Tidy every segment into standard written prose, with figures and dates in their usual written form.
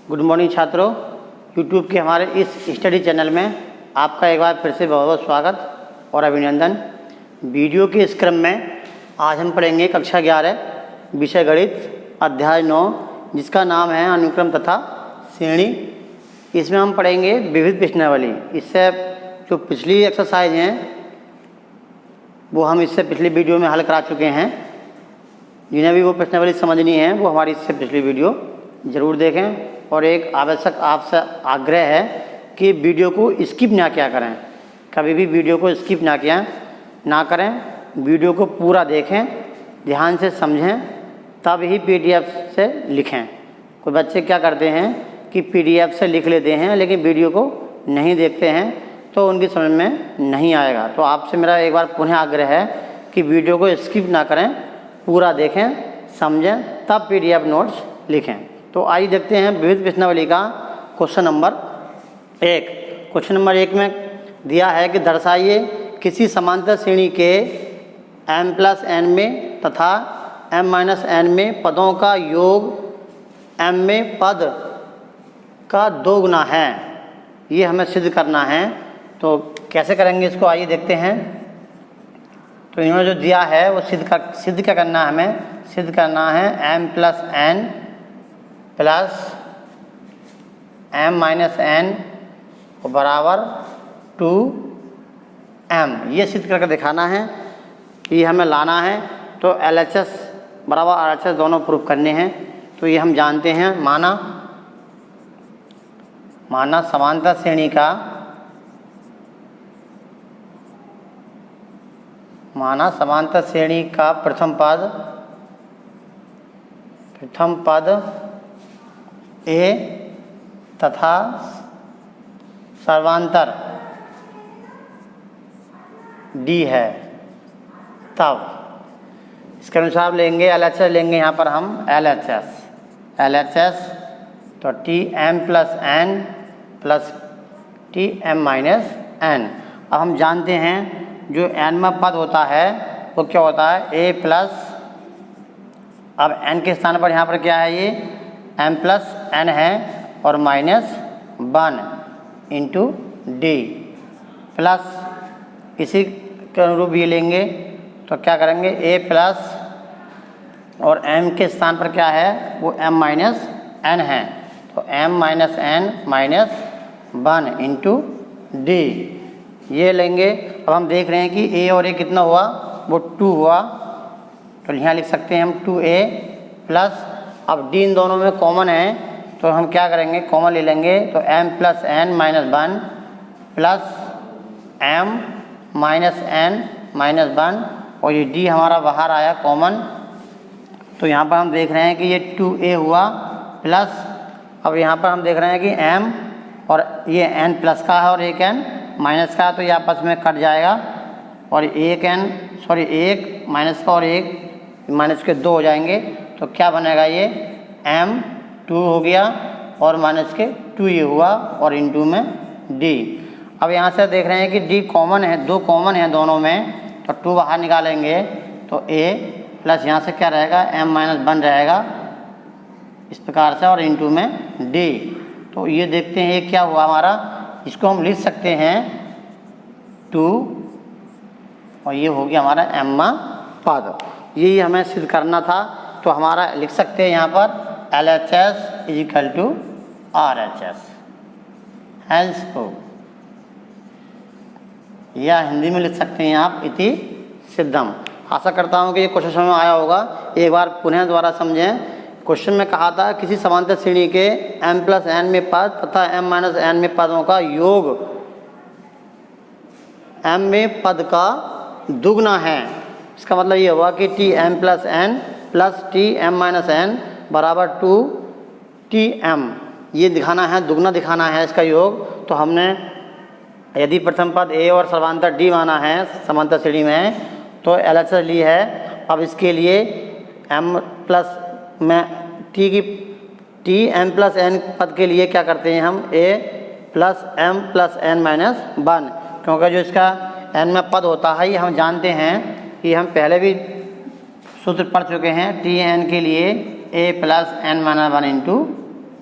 Good morning छात्रों, YouTube के हमारे इस स्टडी चैनल में आपका एक बार फिर से बहुत बहुत स्वागत और अभिनंदन। वीडियो के इस क्रम में आज हम पढ़ेंगे कक्षा 11 विषय गणित अध्याय 9, जिसका नाम है अनुक्रम तथा श्रेणी। इसमें हम पढ़ेंगे विविध प्रश्नावली। इससे जो पिछली एक्सरसाइज हैं वो हम इससे पिछली वीडियो में हल करा चुके हैं। जिन्हें भी वो प्रश्नावली समझनी है वो हमारी इससे पिछली वीडियो ज़रूर देखें। और एक आवश्यक आपसे आग्रह है कि वीडियो को स्किप ना किया करें, कभी भी वीडियो को स्किप ना करें, वीडियो को पूरा देखें, ध्यान से समझें, तब ही पीडीएफ से लिखें। कोई बच्चे क्या करते हैं कि पीडीएफ से लिख लेते हैं लेकिन वीडियो को नहीं देखते हैं, तो उनकी समझ में नहीं आएगा। तो आपसे मेरा एक बार पुनः आग्रह है कि वीडियो को स्किप ना करें, पूरा देखें, समझें, तब पीडीएफ नोट्स लिखें। तो आइए देखते हैं विविध प्रश्नावली का क्वेश्चन नंबर 1। क्वेश्चन नंबर 1 में दिया है कि दर्शाइए किसी समांतर श्रेणी के m+n में तथा m-n में पदों का योग m में पद का 2 गुना है। ये हमें सिद्ध करना है। तो कैसे करेंगे इसको, आइए देखते हैं। तो इन्होंने जो दिया है वो सिद्ध क्या करना है, हमें सिद्ध करना है m+n प्लस m-n बराबर 2m। ये सिद्ध करके दिखाना है, ये हमें लाना है। तो LHS बराबर RHS दोनों प्रूफ करने हैं। तो ये हम जानते हैं। माना समांतर श्रेणी का प्रथम पद A तथा सर्वांतर D है। तब इसके अनुसार लेंगे LHS, लेंगे यहाँ पर हम LHS। तो Tm+n प्लस Tm-n। अब हम जानते हैं जो n में पद होता है वो क्या होता है, A प्लस, अब n के स्थान पर यहाँ पर क्या है, ये m+n है और -1 इंटू D प्लस इसी के अनुरूप ये लेंगे। तो क्या करेंगे, A प्लस और m के स्थान पर क्या है वो m-n है। तो m-n -1 इंटू D ये लेंगे। अब हम देख रहे हैं कि A और A कितना हुआ, वो 2 हुआ। तो यहाँ लिख सकते हैं हम 2A प्लस, अब D इन दोनों में कॉमन है तो हम क्या करेंगे, कॉमन ले लेंगे। तो m+n -1 प्लस m-n -1 और ये D हमारा बाहर आया कॉमन। तो यहाँ पर हम देख रहे हैं कि ये 2A हुआ प्लस, अब यहाँ पर हम देख रहे हैं कि m और ये n प्लस का है और एक n माइनस का है, तो ये आपस में कट जाएगा और एक माइनस का और एक माइनस के 2 हो जाएंगे। तो क्या बनेगा, ये m2 हो गया और माइनस के 2 ये हुआ और इंटू में D। अब यहाँ से देख रहे हैं कि D कॉमन है, 2 कॉमन है दोनों में, तो 2 बाहर निकालेंगे तो A प्लस यहाँ से क्या रहेगा, m-1 रहेगा इस प्रकार से और इंटू में D। तो ये देखते हैं ये क्या हुआ हमारा, इसको हम लिख सकते हैं 2 और ये हो गया हमारा m पद। यही हमें सिद्ध करना था। तो हमारा लिख सकते हैं यहाँ पर LHS = RHS, हैंस प्रूव, या हिंदी में लिख सकते हैं आप इति सिद्धम। आशा करता हूँ कि ये क्वेश्चन समझ में आया होगा। एक बार पुनः दोबारा समझें। क्वेश्चन में कहा था किसी समांतर श्रेणी के m+n में पद तथा m-n में पदों का योग m में पद का दुगना है। इसका मतलब ये हुआ कि Tm+n प्लस Tm-n बराबर 2Tm। ये दिखाना है, दुगना दिखाना है इसका योग। तो हमने यदि प्रथम पद A और सर्वांतर D माना है समांतर श्रेणी में, तो LHS ली है। अब इसके लिए m प्लस में Tm+n पद के लिए क्या करते हैं हम, A प्लस m+n-1, क्योंकि जो इसका n में पद होता है ये हम जानते हैं कि हम पहले भी सूत्र पढ़ चुके हैं। Tn के लिए A+n-1 इंटू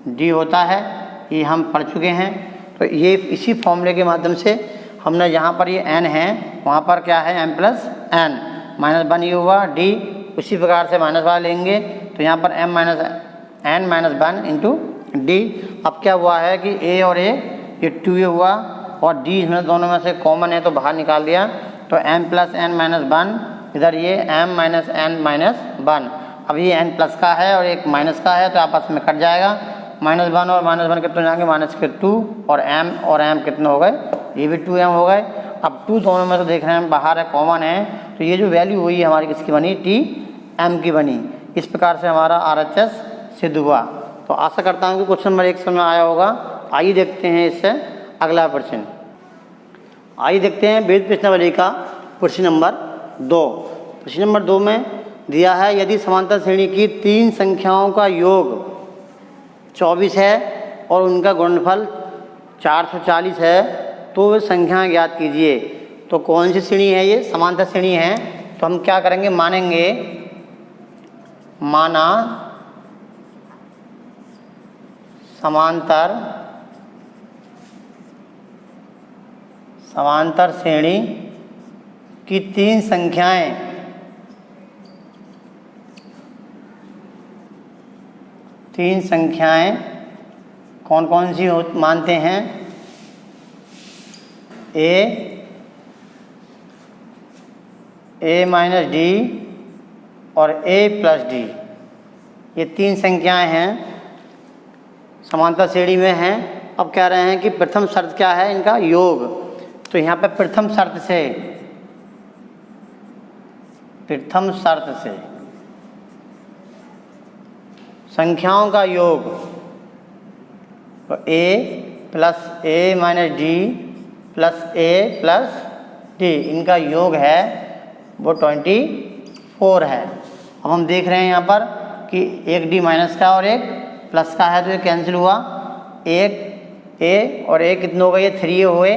डी होता है, ये हम पढ़ चुके हैं। तो ये इसी फॉर्मूले के माध्यम से हमने यहाँ पर ये n है, वहाँ पर क्या है m प्लस n, -1 ये हुआ डी, उसी प्रकार से -1 लेंगे तो यहाँ पर m minus n minus 1 into D. अब क्या हुआ है कि a और a ये 2a हुआ और d इसमें दोनों में से कॉमन है तो बाहर निकाल दिया, तो m प्लस n माइनस 1, इधर ये m माइनस n माइनस 1। अब ये n प्लस का है और एक माइनस का है तो आपस में कट जाएगा, -1 और -1 कितने हो जाएंगे, -2 और m कितने हो गए, ये भी 2m हो गए। अब 2 दोनों में तो देख रहे हैं बाहर है, कॉमन है, तो ये जो वैल्यू हुई हमारी किसकी बनी, टी m की बनी। इस प्रकार से हमारा RHS सिद्ध हुआ। तो आशा करता हूँ कि क्वेश्चन नंबर 1 समझ में आया होगा। आइए देखते हैं इससे अगला प्रश्न। आइए देखते हैं वेद प्रश्नावली का प्रश्न नंबर 2। प्रश्न नंबर 2 में दिया है यदि समांतर श्रेणी की 3 संख्याओं का योग 24 है और उनका गुणनफल 440 है तो वे संख्याएं ज्ञात कीजिए। तो कौन सी श्रेणी है ये, समांतर श्रेणी है। तो हम क्या करेंगे, मानेंगे, माना समांतर श्रेणी की 3 संख्याएं कौन कौन सी मानते हैं, a माइनस डी और a प्लस डी, ये 3 संख्याएं हैं, समांतर श्रेणी में हैं। अब कह रहे हैं कि प्रथम शर्त क्या है, इनका योग। तो यहाँ पे प्रथम शर्त से संख्याओं का योग, तो a plus a minus D plus a plus D, इनका योग है वो 24 है। अब हम देख रहे हैं यहाँ पर कि एक d माइनस का और एक प्लस का है तो ये कैंसिल हुआ, एक a और a कितने हो गए, ये 3a हुए,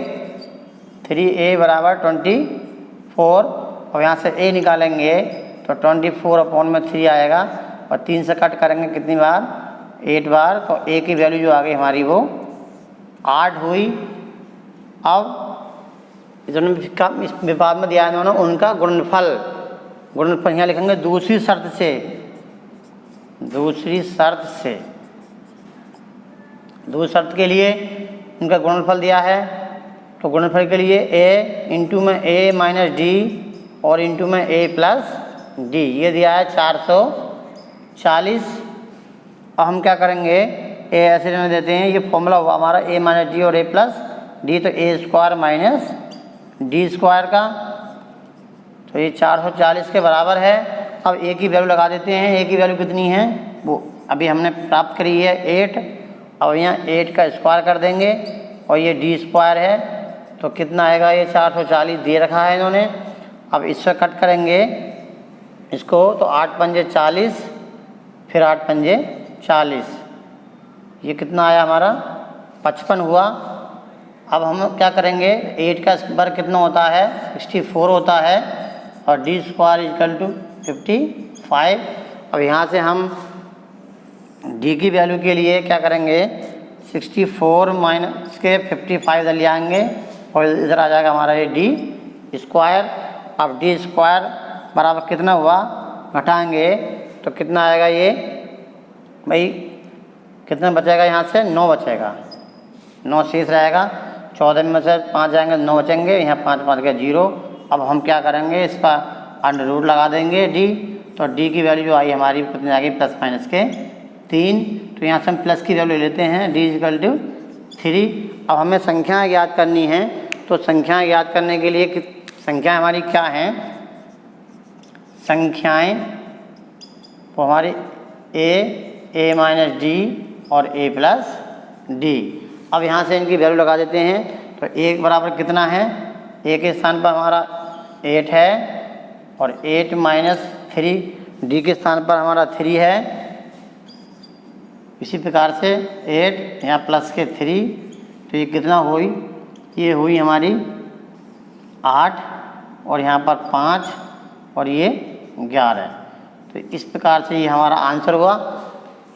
3a बराबर 24। और यहाँ से a निकालेंगे तो 24 अपॉन में 3 आएगा और 3 से कट करेंगे कितनी बार, 8 बार, तो a की वैल्यू जो आ गई हमारी वो 8 हुई। अब इस विपाद में दिया है इन्होंने उनका गुणनफल यहाँ लिखेंगे दूसरी शर्त के लिए इनका गुणनफल दिया है। तो गुणनफल के लिए a इंटू में a माइनस डी और इंटू में a प्लस डी, ये दिया है 440। अब हम क्या करेंगे, a ऐसे रहने देते हैं, ये फॉर्मूला हुआ हमारा a माइनस डी और a प्लस डी, तो a square minus D square का, तो ये 440 के बराबर है। अब a की वैल्यू लगा देते हैं, a की वैल्यू कितनी है वो अभी हमने प्राप्त करी है 8, और यहाँ 8 का स्क्वायर कर देंगे और ये डी स्क्वायर है तो कितना आएगा, ये 440 दे रखा है इन्होंने। अब इससे कट करेंगे इसको तो 8 पंजे 40, फिर 8 पंजे 40, ये कितना आया हमारा 55 हुआ। अब हम क्या करेंगे, 8 का स्क्वायर कितना होता है 64 होता है और डी स्क्वायर इक्वल टू 55। अब यहाँ से हम डी की वैल्यू के लिए क्या करेंगे, 64 माइनस के 55 इधर ले आएंगे और इधर आ जाएगा हमारा ये डी स्क्वायर। अब डी स्क्वायर बराबर कितना हुआ, घटाएंगे तो कितना आएगा, ये भाई कितना बचेगा, यहाँ से 9 बचेगा, 9 शेष रहेगा, 14 में से 5 जाएंगे 9 बचेंगे, यहाँ 5 5 के 0। अब हम क्या करेंगे, इसका अंडर रूट लगा देंगे डी, तो डी की वैल्यू जो आई हमारी कितनी आ गई, प्लस माइनस के 3। तो यहाँ से हम प्लस की वैल्यू लेते हैं, डी इक्वल टू 3। अब हमें संख्याएं ज्ञात करनी हैं, तो संख्याएं ज्ञात करने के लिए संख्याएं हमारी क्या हैं, संख्याएं तो हमारी a माइनस डी और a प्लस डी। अब यहाँ से इनकी वैल्यू लगा देते हैं, तो a बराबर कितना है, a के स्थान पर हमारा 8 है और 8 माइनस 3, डी के स्थान पर हमारा 3 है। इसी प्रकार से 8 यहाँ प्लस के 3, तो ये कितना हुई, ये हुई हमारी 8 और यहाँ पर 5 और ये 11। तो इस प्रकार से ये हमारा आंसर हुआ।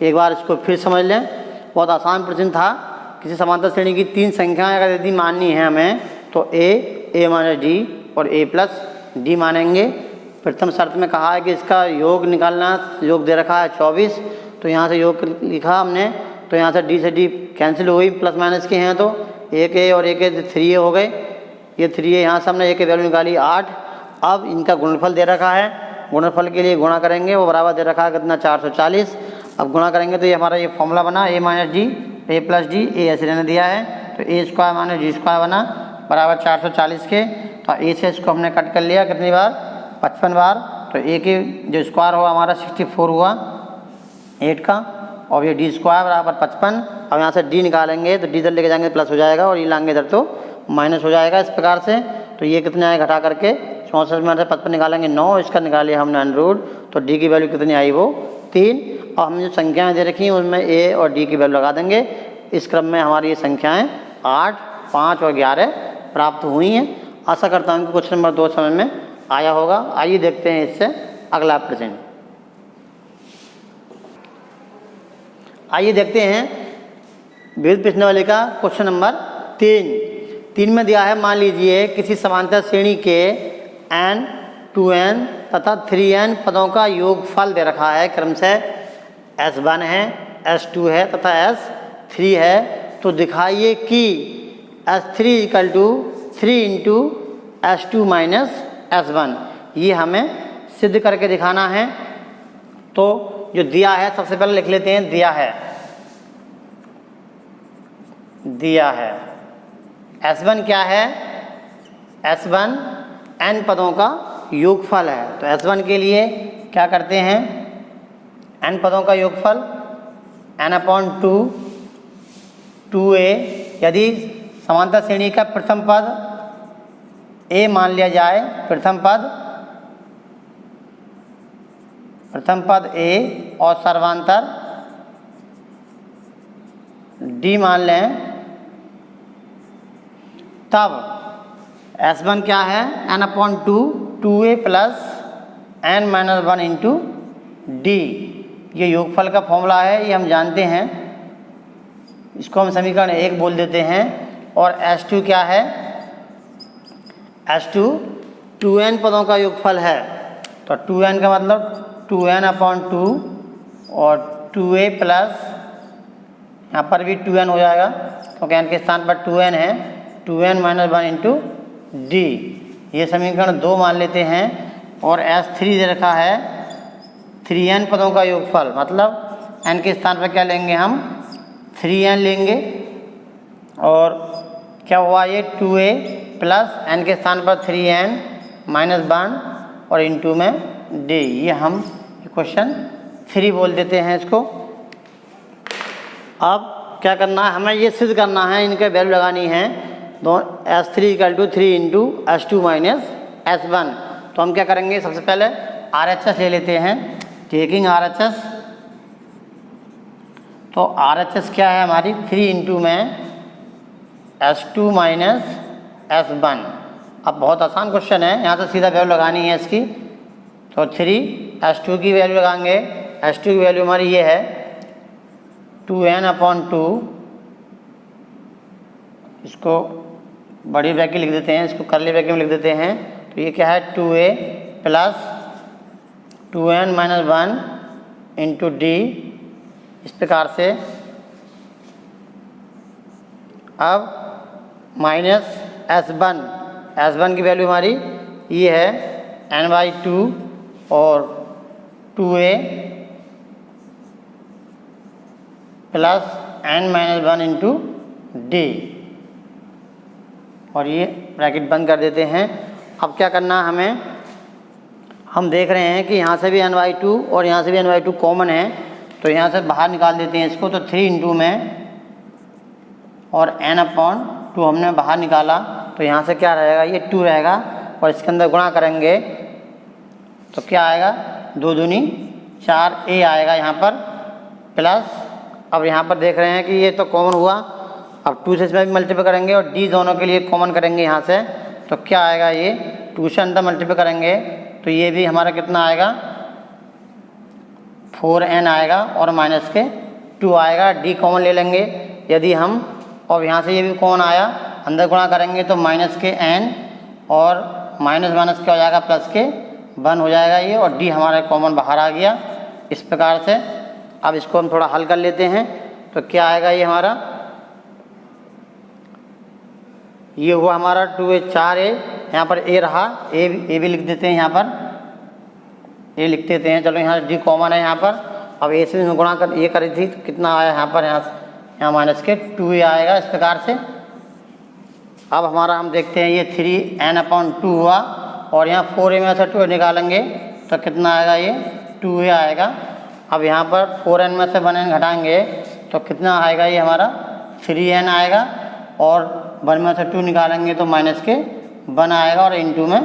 एक बार इसको फिर समझ लें, बहुत आसान प्रश्न था। किसी समांतर श्रेणी की 3 संख्याएं अगर यदि माननी है हमें तो ए माइनस डी और ए प्लस डी मानेंगे। प्रथम शर्त में कहा है कि इसका योग निकालना, योग दे रखा है 24, तो यहाँ से योग लिखा हमने, तो यहाँ से डी कैंसिल हो गई, प्लस माइनस के हैं तो एक ए और एक ए 3 हो गए, ये 3 है। यहाँ से हमने ए की वैल्यू निकाली 8। अब इनका गुणनफल दे रखा है, गुणनफल के लिए गुणा करेंगे, वो बराबर दे रखा है कितना 440। अब गुणा करेंगे तो ये हमारा ये फॉर्मूला बना A minus D A plus D, A ऐसे रहने दिया है तो A square minus D square बना बराबर 440 के। तो ए से इसको हमने कट कर लिया कितनी बार, 55 बार, तो ए के जो स्क्वायर हुआ हमारा 64 हुआ 8 का, और ये डी स्क्वायर बराबर 55। अब यहाँ से डी निकालेंगे तो डी इधर लेके जाएंगे प्लस हो जाएगा और ये लाएंगे इधर तो माइनस हो जाएगा इस प्रकार से। तो ये कितने आए घटा करके 64 में से 55 निकालेंगे 9, इसका निकाल लिया हमने अंडररूट, तो डी की वैल्यू कितनी आई वो 3। और हमने जो संख्याएं दे रखी हैं उनमें ए और डी की वैल्यू लगा देंगे। इस क्रम में हमारी ये संख्याएं 8, 5 और 11 प्राप्त हुई हैं। आशा करता हूँ कि क्वेश्चन नंबर 2 समझ में आया होगा। आइए देखते हैं इससे अगला प्रश्न। आइए देखते हैं विविध प्रश्नावली का क्वेश्चन नंबर 3 में दिया है, मान लीजिए किसी समांतर श्रेणी के n 2n तथा 3n पदों का योगफल दे रखा है, क्रमशः S1 है, S2 है तथा S3 है। तो दिखाइए कि S3 equal to 3 into S2 minus S1, ये हमें सिद्ध करके दिखाना है। तो जो दिया है सबसे पहले लिख लेते हैं, दिया है S1 क्या है, S1 n पदों का योगफल है। तो S1 के लिए क्या करते हैं, n पदों का योगफल n/2 2a। यदि समांतर श्रेणी का प्रथम पद a मान लिया जाए, प्रथम पद a और सर्वांतर d मान लें, तब S1 क्या है n/2 2a plus n minus 1 into D. ये योगफल का फॉर्मूला है, ये हम जानते हैं, इसको हम समीकरण 1 बोल देते हैं। और S2 क्या है, S2 2n पदों का योगफल है। तो 2n का मतलब 2n/2 और 2a प्लस, यहाँ पर भी 2n हो जाएगा क्योंकि n के स्थान पर 2n है, 2n माइनस 1 इंटू डी। ये समीकरण 2 मान लेते हैं। और S3 दे रखा है 3n पदों का योगफल, मतलब n के स्थान पर क्या लेंगे हम 3n लेंगे, और क्या हुआ ये 2a प्लस n के स्थान पर 3n माइनस 1 और इंटू में d। ये हम क्वेश्चन 3 बोल देते हैं इसको। अब क्या करना है, हमें ये सिद्ध करना है, इनके वैल्यू लगानी है। तो S3 equal to 3 into S2 minus S1। तो हम क्या करेंगे, सबसे पहले RHS ले लेते हैं, टेकिंग RHS। तो RHS क्या है हमारी 3 इंटू में S2 माइनस S1। अब बहुत आसान क्वेश्चन है, यहाँ से सीधा वैल्यू लगानी है इसकी। तो 3 S2 की वैल्यू लगाएंगे, S2 की वैल्यू हमारी ये है 2n/2, इसको बड़ी ब्रैकेट लिख देते हैं, इसको कर्ली ब्रैकेट में लिख देते हैं। तो ये क्या है 2a plus 2n minus 1 into D, इस प्रकार से। अब माइनस S1 की वैल्यू हमारी ये है n/2 और 2a plus n minus 1 into D, और ये ब्रैकेट बंद कर देते हैं। अब क्या करना है हमें, हम देख रहे हैं कि यहाँ से भी n/2 और यहाँ से भी n/2 कॉमन है, तो यहाँ से बाहर निकाल देते हैं इसको। तो 3 इंटू में और n/2 हमने बाहर निकाला, तो यहाँ से क्या रहेगा, ये 2 रहेगा, और इसके अंदर गुणा करेंगे तो क्या आएगा 2 दूनी 4a आएगा यहाँ पर, प्लस अब यहाँ पर देख रहे हैं कि ये तो कॉमन हुआ, अब 2 से इसमें भी मल्टीप्लाई करेंगे और d दोनों के लिए कॉमन करेंगे यहाँ से, तो क्या आएगा, ये 2 से अंदर मल्टीप्लाई करेंगे तो ये भी हमारा कितना आएगा 4n आएगा और माइनस के 2 आएगा, डी कॉमन ले लेंगे यदि हम, और यहाँ से ये भी कॉमन आया, अंदर गुणा करेंगे तो माइनस के n और माइनस माइनस क्या हो जाएगा प्लस के 1 हो जाएगा ये, और डी हमारा कॉमन बाहर आ गया इस प्रकार से। अब इसको हम थोड़ा हल कर लेते हैं तो क्या आएगा ये हमारा, ये हुआ हमारा 2a 4a, यहाँ पर a रहा, a भी लिख देते हैं, यहाँ पर a लिख देते हैं। चलो यहाँ डी कॉमन है यहाँ पर, अब a से गुणा कर ये करी थी तो कितना आया यहाँ पर, यहाँ माइनस के 2a आएगा इस प्रकार से। अब हमारा हम देखते हैं ये 3n/2 हुआ, और यहाँ 4a में से 2 निकालेंगे तो कितना आएगा ये 2a आएगा। अब यहाँ पर 4n में से 1n घटाएंगे तो कितना आएगा ये हमारा 3n आएगा, और 1 में से 2 निकालेंगे तो माइनस के 1 आएगा, और इनटू में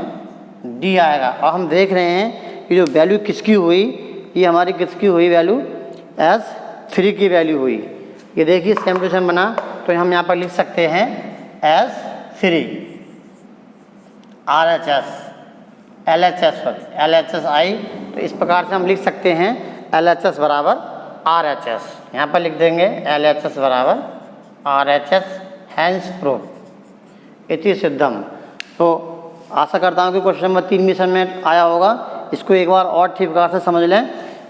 d आएगा। और हम देख रहे हैं कि जो वैल्यू किसकी हुई, ये हमारी किसकी हुई वैल्यू, S3 की वैल्यू हुई। ये देखिए सेम टू सेम बना, तो हम यहाँ पर लिख सकते हैं S3 RHS LHS आई, तो इस प्रकार से हम लिख सकते हैं LHS बराबर RHS। यहाँ पर लिख देंगे LHS बराबर RHS, हैंस प्रूफ इति सिद्धम। तो आशा करता हूँ कि क्वेश्चन नंबर 3 मिशन में आया होगा, इसको एक बार और ठीक प्रकार से समझ लें।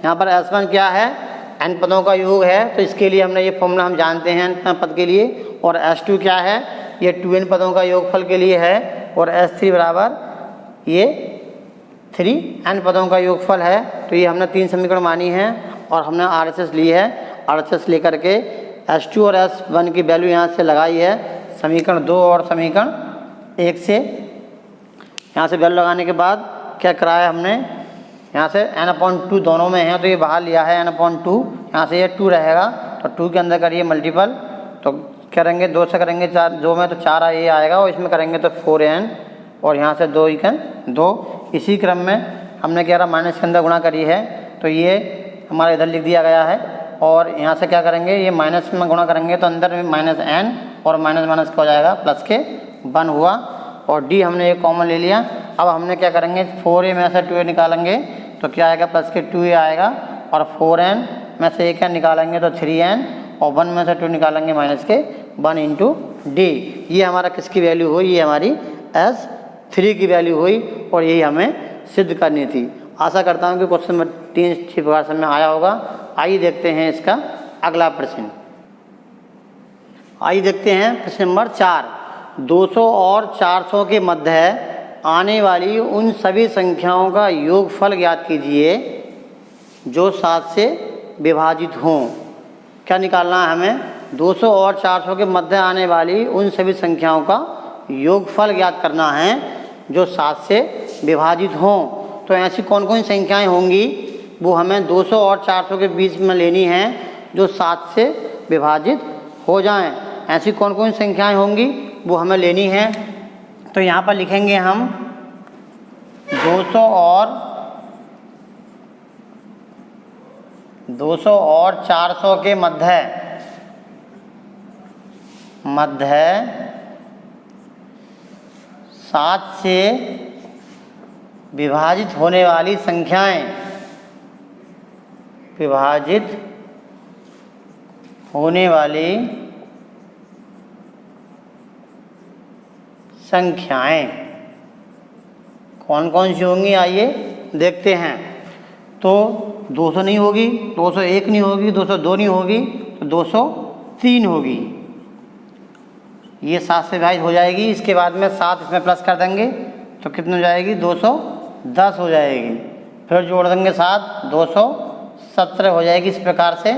यहाँ पर S1 क्या है, n पदों का योग है, तो इसके लिए हमने ये फॉर्मूला हम जानते हैं n पद के लिए। और S2 क्या है, ये 2n पदों का योगफल के लिए है, और S3 बराबर ये 3n पदों का योगफल है। तो ये हमने 3 समीकरण मानी है, और हमने RHS ली है। RHS लेकर के S2 और S1 की वैल्यू यहाँ से लगाई है समीकरण 2 और समीकरण 1 से। यहाँ से वैल्यू लगाने के बाद क्या कराया हमने, यहाँ से n/2 दोनों में है तो ये बाहर लिया है n/2, यहाँ से ये 2 रहेगा तो 2 के अंदर करिए मल्टीपल, तो करेंगे 2 से करेंगे 4, 2 में तो 4 ये आएगा, और इसमें करेंगे तो 4n, और यहाँ से 2 2। इसी क्रम में हमने क्या रहा, माइनस के अंदर गुणा करी है, तो ये हमारा इधर लिख दिया गया है। और यहाँ से क्या करेंगे, ये माइनस में गुणा करेंगे तो अंदर में माइनस n, और माइनस माइनस क्या हो जाएगा प्लस के 1 हुआ, और डी हमने ये कॉमन ले लिया। अब हमने क्या करेंगे, 4a में से 2a निकालेंगे तो क्या आएगा, प्लस के 2a आएगा, और 4n में से 1n निकालेंगे तो 3n, और 1 में से 2 निकालेंगे माइनस के 1 इंटू डी। ये हमारा किसकी वैल्यू हुई, ये हमारी S3 की वैल्यू हुई, और यही हमें सिद्ध करनी थी। आशा करता हूँ कि क्वेश्चन नंबर 3 ठीक प्रकार समझ में आया होगा। आइए देखते हैं इसका अगला प्रश्न। आइए देखते हैं प्रश्न नंबर 4। 200 और 400 के मध्य आने वाली उन सभी संख्याओं का योगफल ज्ञात कीजिए जो 7 से विभाजित हों। क्या निकालना है हमें, 200 और 400 के मध्य आने वाली उन सभी संख्याओं का योगफल ज्ञात करना है जो 7 से विभाजित हों। तो ऐसी कौन कौन सी संख्याएं होंगी, वो हमें 200 और 400 के बीच में लेनी है जो 7 से विभाजित हो जाएं। ऐसी कौन कौन सी संख्याएं होंगी वो हमें लेनी है। तो यहाँ पर लिखेंगे हम 200 और 400 के मध्य 7 से विभाजित होने वाली संख्याएं, विभाजित होने वाली संख्याएं कौन कौन सी होंगी, आइए देखते हैं। तो 200 नहीं होगी, 201 नहीं होगी, 202 नहीं होगी, तो 203 होगी। ये 7 से विभाजित हो जाएगी। इसके बाद में 7 इसमें प्लस कर देंगे तो कितनी हो जाएगी, 210 हो जाएगी। फिर जोड़ देंगे 7, 217 हो जाएगी। इस प्रकार से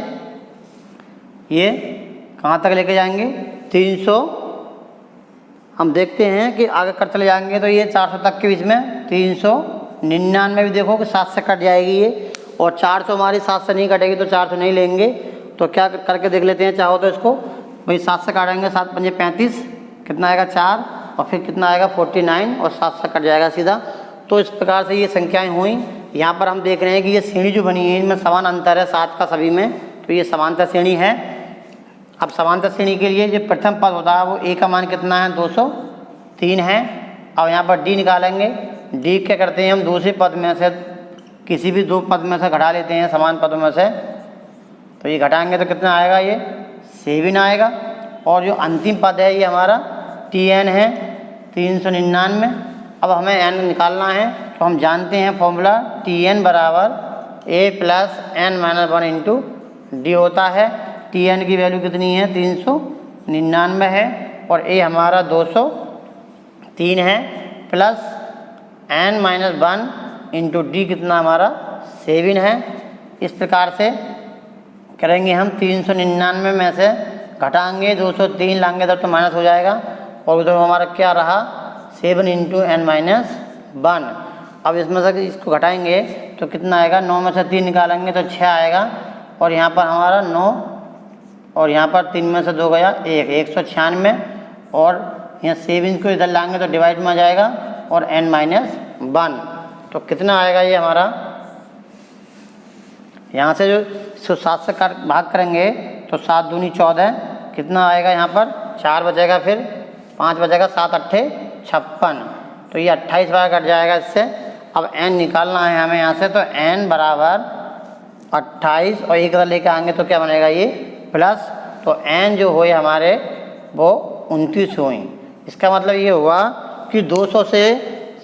ये कहाँ तक लेके जाएंगे, 300। हम देखते हैं कि आगे कर चले जाएंगे तो ये 400 तक के बीच में 399 भी देखो कि 7 से कट जाएगी ये, और 400 हमारी 7 से नहीं कटेगी तो 400 नहीं लेंगे। तो क्या करके देख लेते हैं, चाहो तो इसको भाई 7 से काटेंगे, 7 पंजे 35, कितना आएगा 4, और फिर कितना आएगा 49, और 7 से कट जाएगा सीधा। तो इस प्रकार से ये संख्याएं हुई। यहाँ पर हम देख रहे हैं कि ये श्रेणी जो बनी है इनमें समान अंतर है 7 का सभी में, तो ये समांतर श्रेणी है। अब समांतर श्रेणी के लिए जो प्रथम पद होता है वो ए का मान कितना है, 203 है। अब यहाँ पर डी निकालेंगे। डी क्या करते हैं हम, दूसरे पद में से किसी भी 2 पद में से घटा लेते हैं, समान पदों में से। तो ये घटाएंगे तो कितना आएगा, ये 7 आएगा। और जो अंतिम पद है ये हमारा Tn है 399। अब हमें n निकालना है, तो हम जानते हैं फॉर्मूला Tn बराबर a plus n minus 1 into D होता है। Tn की वैल्यू कितनी है, 399 है, और a हमारा 203 है, plus n minus 1 into D कितना हमारा 7 है। इस प्रकार से करेंगे हम, 399 में से घटाएंगे 203 लाएंगे तब तो माइनस हो जाएगा, और उधर हमारा क्या रहा 7 इंटू n माइनस 1। अब इसमें से इसको घटाएंगे तो कितना आएगा, 9 में से 3 निकालेंगे तो 6 आएगा, और यहाँ पर हमारा 9 और यहाँ पर 3 में से 2 गया 1, 196, और यहाँ 7 को इधर लाएंगे तो डिवाइड में आ जाएगा, और n माइनस 1। तो कितना आएगा ये हमारा, यहाँ से जो 7 से भाग करेंगे तो 7 दूनी 14, कितना आएगा यहाँ पर 4 बचेगा, फिर 5 बचेगा, 7 अट्ठे 56, तो ये 28 बार कट जाएगा इससे। अब n निकालना है हमें यहाँ से, तो n बराबर 28 और एक लेकर आएंगे तो क्या बनेगा ये प्लस, तो n जो हुए हमारे वो 29 हुई। इसका मतलब ये हुआ कि 200 से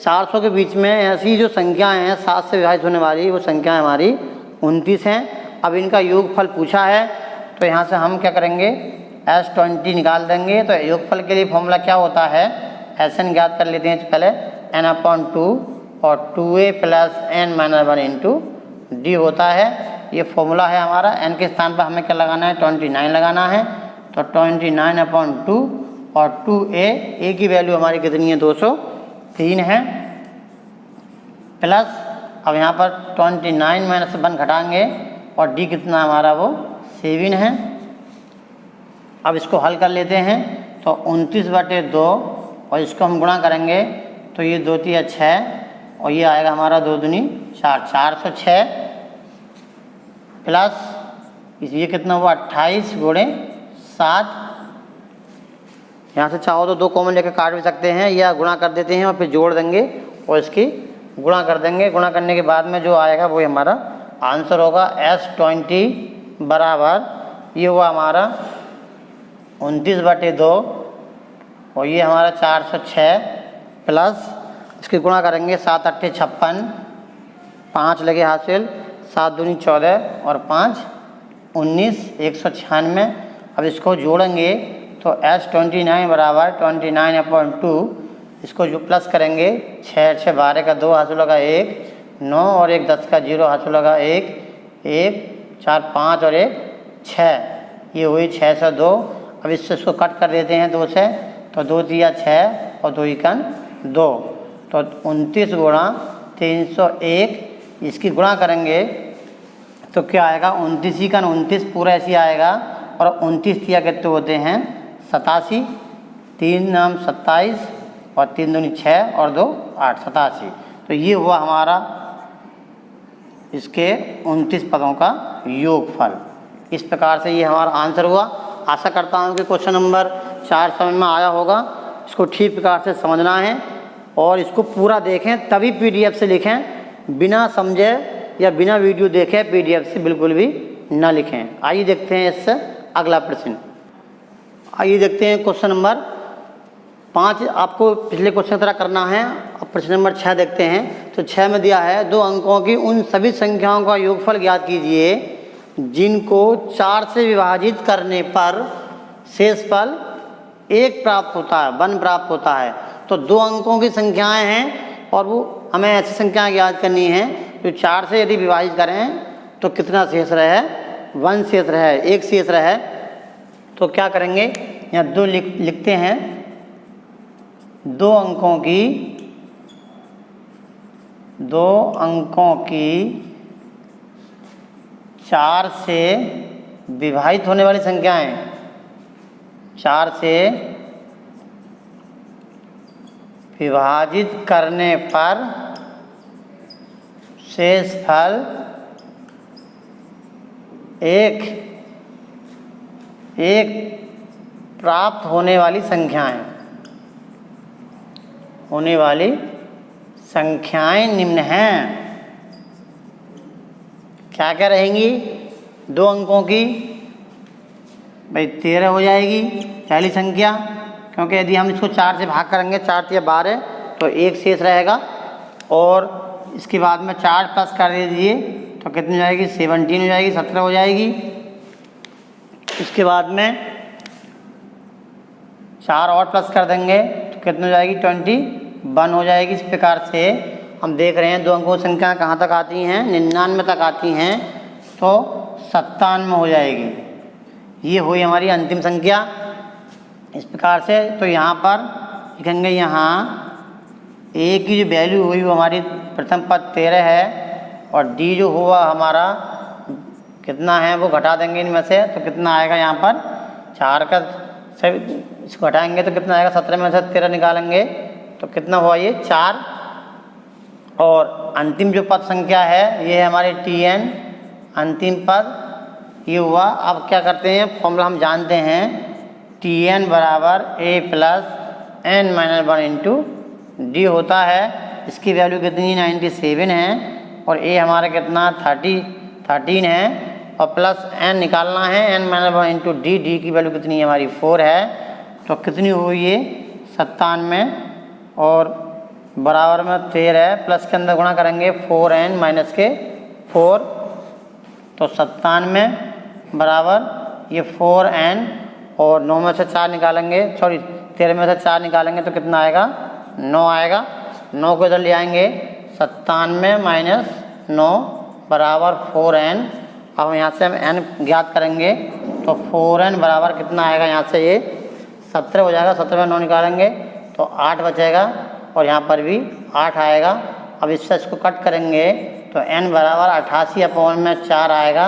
400 के बीच में ऐसी जो संख्याएं हैं 7 से विभाजित होने वाली, वो संख्याएं हमारी 29 हैं। अब इनका योगफल पूछा है, तो यहाँ से हम क्या करेंगे, S20 निकाल देंगे। तो योगफल के लिए फॉर्मूला क्या होता है, Sn ज्ञात कर लेते हैं पहले, n/2 और 2a plus n minus 1 into D होता है। ये फॉर्मूला है हमारा। n के स्थान पर हमें क्या लगाना है, 29 लगाना है, तो 29/2 और 2a की वैल्यू हमारी कितनी है, 203 है, प्लस अब यहाँ पर 29 माइनस 1 घटाएंगे, और d कितना हमारा वो 7 है। अब इसको हल कर लेते हैं, तो 29/2 और इसको हम गुणा करेंगे तो ये 2 3 6, और ये आएगा हमारा 2 दूनी 4, 406, प्लस ये कितना हुआ 28 गुणे 7। यहाँ से चाहो तो 2 कॉमन लेकर काट भी सकते हैं, या गुणा कर देते हैं और फिर जोड़ देंगे और इसकी गुणा कर देंगे। गुणा करने के बाद में जो आएगा वो हमारा आंसर होगा। S20 बराबर ये हुआ हमारा 29/2 और ये हमारा 406, प्लस इसकी गुणा करेंगे 7 अट्ठे 56, 5 लगे हासिल, 7 दूनी 14 और 5 19, 196। अब इसको जोड़ेंगे तो S29 बराबर 29/2, इसको जो प्लस करेंगे 6 6 12 का 2 हासिल होगा 1, 9 और 1 10 का 0 हासिल होगा 1, 1 4 5 और 1 6, ये हुई 602। अब इसको कट कर देते हैं 2 से, तो 2 दिया 6 और 2 इकन 2, तो 29 गुणा 301, इसकी गुणा करेंगे तो क्या आएगा 29 इकन 29 पूरा ऐसे आएगा, और 29 दिया कितने होते हैं 87, 3 नाम 27 और 3 दूनी 6 और 2 8, 87। तो ये हुआ हमारा इसके 29 पदों का योगफल। इस प्रकार से ये हमारा आंसर हुआ। आशा करता हूँ कि क्वेश्चन नंबर 4 समझ में आया होगा। इसको ठीक प्रकार से समझना है और इसको पूरा देखें, तभी PDF से लिखें। बिना समझे या बिना वीडियो देखे PDF से बिल्कुल भी ना लिखें। आइए देखते हैं इससे अगला प्रश्न। आइए देखते हैं क्वेश्चन नंबर 5। आपको पिछले क्वेश्चन की तरह करना है। अब प्रश्न नंबर 6 देखते हैं। तो 6 में दिया है 2 अंकों की उन सभी संख्याओं का योगफल ज्ञात कीजिए जिनको 4 से विभाजित करने पर शेषफल 1 प्राप्त होता है, 1 प्राप्त होता है। तो 2 अंकों की संख्याएं हैं और वो हमें ऐसी संख्याएं ज्ञात करनी है जो 4 से यदि विभाजित करें तो कितना शेष रहे, 1 शेष रहे, 1 शेष रहे। तो क्या करेंगे, यहाँ 2 लिखते हैं। 2 अंकों की 4 से विभाजित होने वाली संख्याएं, 4 से विभाजित करने पर शेषफल 1 प्राप्त होने वाली संख्याएं निम्न हैं। क्या क्या रहेंगी, 2 अंकों की भाई 13 हो जाएगी पहली संख्या, क्योंकि यदि हम इसको 4 से भाग करेंगे 4 या 12 तो 1 शेष रहेगा। और इसके बाद में 4 प्लस कर दीजिए तो कितनी हो जाएगी 17 हो जाएगी, 17 हो जाएगी। इसके बाद में 4 और प्लस कर देंगे तो कितनी हो जाएगी 21 हो जाएगी। इस प्रकार से हम देख रहे हैं 2 अंकों की संख्या कहाँ तक आती हैं, 99 तक आती हैं, तो 97 हो जाएगी। ये हुई हमारी अंतिम संख्या। इस प्रकार से तो यहाँ पर लिखेंगे, यहाँ ए की जो वैल्यू हुई वो हमारी प्रथम पद 13 है और डी जो हुआ हमारा कितना है वो घटा देंगे इनमें से, तो कितना आएगा यहाँ पर 4 का से इसको घटाएंगे तो कितना आएगा 17 में से 13 निकालेंगे तो कितना हुआ ये 4। और अंतिम जो पद संख्या है ये है हमारे Tn, अंतिम पद ये हुआ। अब क्या करते हैं, फॉर्मूला हम जानते हैं, Tn बराबर a plus n minus 1 into D होता है। इसकी वैल्यू कितनी 97 है और a हमारा कितना 13 है और प्लस n निकालना है, n minus 1 into D, D की वैल्यू कितनी है हमारी 4 है। तो कितनी हुई ये 97 और बराबर में 13 है, प्लस के अंदर गुणा करेंगे 4n माइनस के 4, तो 97 बराबर ये 4n और 9 में से 4 निकालेंगे, सॉरी 13 में से 4 निकालेंगे तो कितना आएगा 9 आएगा। 9 को इधर ले आएंगे, 97 माइनस 9 बराबर 4n। अब यहाँ से हम n ज्ञात करेंगे तो 4n बराबर कितना आएगा, यहाँ से ये 17 हो जाएगा, 17 में 9 निकालेंगे तो 8 बचेगा और यहाँ पर भी 8 आएगा। अब इससे इसको कट करेंगे तो n बराबर 88/4 आएगा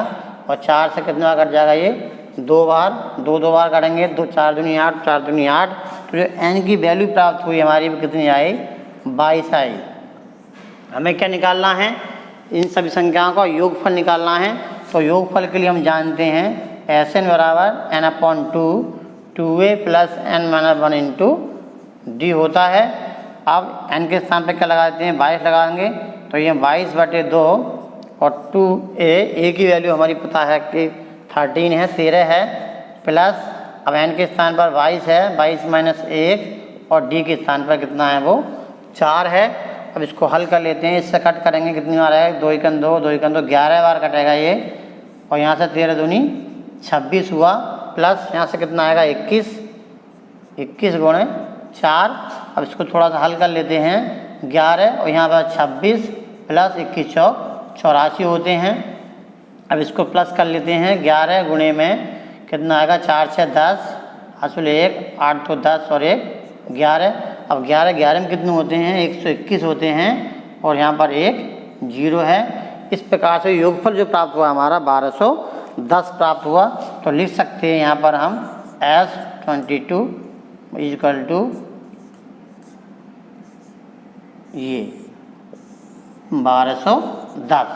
और 4 से कितना कट जाएगा ये 2 बार कटेंगे, 2 4 दूनी 8, 4 दूनी 8, तो जो n की वैल्यू प्राप्त हुई हमारी कितनी आई 22 आई। हमें क्या निकालना है, इन सभी संख्याओं का योगफल निकालना है। तो योगफल के लिए हम जानते हैं Sn बराबर n/2 2a plus n minus 1 into D होता है। अब n के स्थान पर क्या लगा देते हैं 22 लगाएंगे तो ये 22/2 और 2a की वैल्यू हमारी पता है कि 13 है प्लस अब n के स्थान पर 22 है, 22 माइनस 1 और d के स्थान पर कितना है वो 4 है। अब इसको हल कर लेते हैं, इससे कट करेंगे कितनी बार है 2 1 2 2 1 2 11 बार कटेगा ये और यहाँ से 13 दूनी 26 हुआ, प्लस यहाँ से कितना आएगा 21 गुणे 4। अब इसको थोड़ा सा हल कर लेते हैं, 11 और यहाँ पर 26 प्लस 21 चौक 84 होते हैं। अब इसको प्लस कर लेते हैं, 11 गुणे में कितना आएगा 4 से 10 हासिल 1, 8 तो 10 और 1 11। अब 11 में कितने होते हैं 121 होते हैं और यहाँ पर 1 0 है। इस प्रकार से योगफल जो प्राप्त हुआ हमारा 1210 प्राप्त हुआ। तो लिख सकते हैं यहाँ पर हम S22 इक्वल टू ये 1210।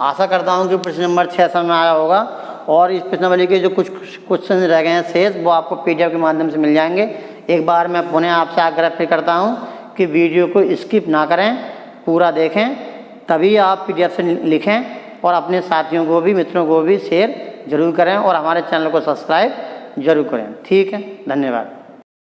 आशा करता हूँ कि प्रश्न नंबर 6 समझ में आया होगा और इस प्रश्न वाले के जो कुछ क्वेश्चन रह गए हैं शेष वो आपको PDF के माध्यम से मिल जाएंगे। एक बार मैं पुनः आपसे आग्रह फिर करता हूँ कि वीडियो को स्किप ना करें, पूरा देखें, तभी आप PDF से लिखें और अपने साथियों को भी मित्रों को भी शेयर जरूर करें और हमारे चैनल को सब्सक्राइब जरूर करें। ठीक है, धन्यवाद।